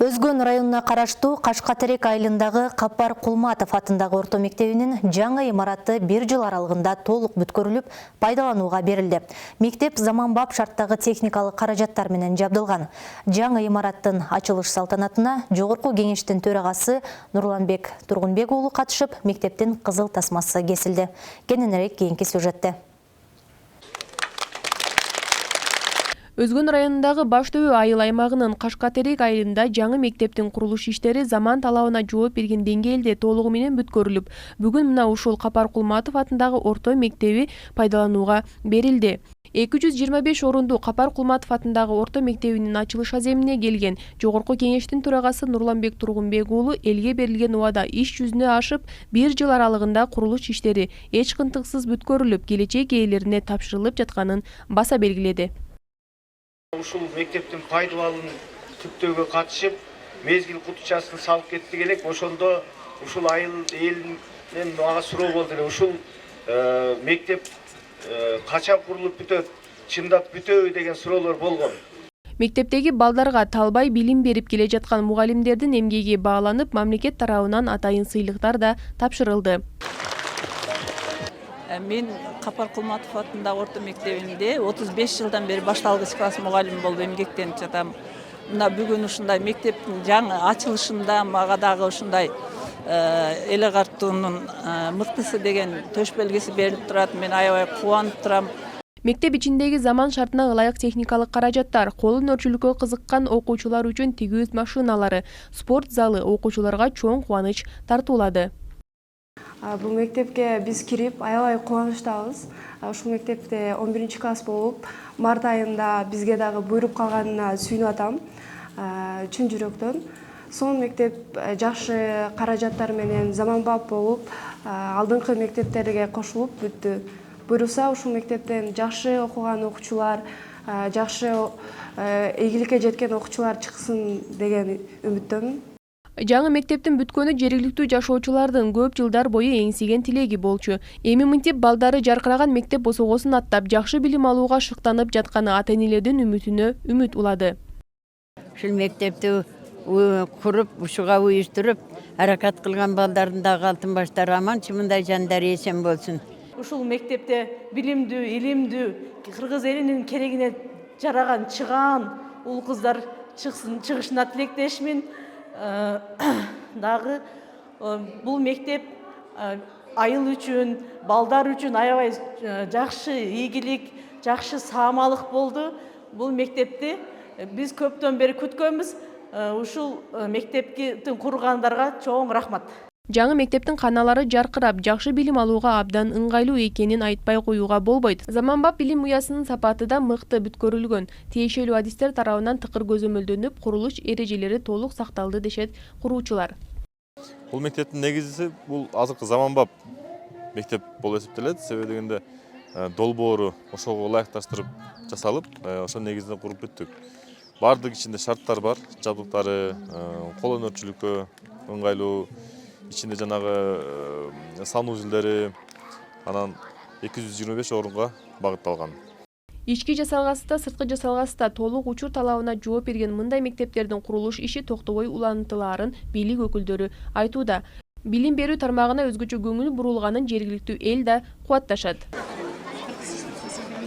Өзгөн районуна караштуу Кашкатерек айылындагы Капар Кулматов атындагы орто мектебинин жаңы имараты 1 жыл аралыгында толук бүткөрүлүп, пайдаланууга берилди. Мектеп заманбап шарттагы техникалык каражаттар менен жабдылган. Жаңы имараттын ачылыш салтанатына Жогорку кеңештин төрагасы Нурланбек Тургунбек уулу катышып, мектептин кызыл тасмасы кесилди. Кененирээк кийинки сюжетте. Өзгөн районундагы Баштөбө айыл аймагынын Кашкатерек айылында жаңы мектептин курулуш иштери заман талабына жооп берген деңгээлде толугу менен бүткөрүлүп, бүгүн мына ушул Капар Кулматов атындагы орто мектеби пайдаланууга берилди. 225 орунду Капар Кулматов атындагы орто мектебинин ачылыш аземине келген Жогорку кеңештин төрагасы Нурланбек Тургунбек уулу элге берилген убада иш жүзүнө ашып, 1 жыл аралыгында курулуш иштери эч кынтыксыз бүткөрүлүп, келечек ээлерине тапшырылып жатканын баса белгиледи. Ушул мектептин пайдалануун түптөөгө катышып, мезгил кутучасын салып кетти элек. Ошондо ушул айыл элинен мага суроо болду эле. Ушул мектеп качан курулуп бүтөт, чындап бүтөбү деген суроолор болгон. Мектептеги балдарга талбай билим берип келе жаткан мугалимдердин эмгеги бааланып, мамлекет тарабынан атайын сыйлыктар да тапшырылды. Мен Капар Кулматов атындагы орто мектебинде 35 жылдан бери башталгыч класс мугалим болуп эмгектенип жатам. Мына бүгүн ушундай мектептин жаңы ачылышында мага дагы ушундай эл агартуунун мыктысы деген төш белгиси берилип турат. Мен аябай кубанып турам. Мектеп ичиндеги заман шартына ылайык техникалык каражаттар, кол өнөрчүлүккө кызыккан окуучулар үчүн тигүүз машиналары, спорт залы окуучуларга чоң кубаныч тартуулады. Бул мектепке биз кирип аябай кубанычтабыз. Ушул мектепте 11 класс болуп, март айында бизге дагы буйруп калганына сүйүнүп атам, чын жүрөктөн. Сонун мектеп жакшы каражаттар менен заманбап болуп, алдыңкы мектептерге кошулуп бүттү. Буйруса ушул мектептен жакшы окуган окуучулар, жакшы ийгиликке жеткен окуучулар чыксын деген үмүттөмүн. Жаңы мектептин бүткөнү жергиликтүү жашоочулардын көп жылдар бою эңсиген тилеги болчу. Эми мынтип балдары жаркыраган мектеп босогосун аттап, жакшы билим алууга шыктанып жатканы ата-энелердин үмүтүнө үмүт улады. Ушул мектепти куруп, ушуга уюштуруп, аракат кылган балдардын дагы алтын баштары аман, чымындай жандары эсен болсун. Ушул мектепте билимдүү, илимдүү, кыргыз элинин керегине жараган чыгаан ул кыздар чыгышына тилектешмин. Дагы бул мектеп айыл үчүн, балдар үчүн аябай жакшы ийгилик, жакшы саамалык болду. Бул мектепти биз көптөн бери күткөнбүз. Ушул мектептин кургандарга чоң рахмат. Жаңы мектептин каналары жаркырап, жакшы билим алууга абдан ыңгайлуу экенин айтпай коюуга болбойт. Заманбап билим уясынын сапаты да мыкты бүткөрүлгөн. Тиешелүү адистер тарабынан тыкыр көзөмөлдөнүп, курулуш эрежелери толук сакталды дешет куруучулар. Бул мектептин негизи бул азыркы заманбап мектеп болуп эсептелет. Себеби дегенде долбоору ошого ылайыкташтырып жасалып, ошо негизинде куруп бүттүк. Бардык ичинде шарттар бар, жабдыктары, кол өнөрчүлүккө ыңгайлуу, ичинде жанагы санузелдери, анан 225 орунга багытталган. Ички жасалгасы да, сырткы жасалгасы да толук учур талабына жооп берген мындай мектептердин курулуш иши токтобой улантылаарын бийлик өкүлдөрү айтууда. Билим берүү тармагына өзгөчө көңүл бурулганын жергиликтүү эл да кубатташат.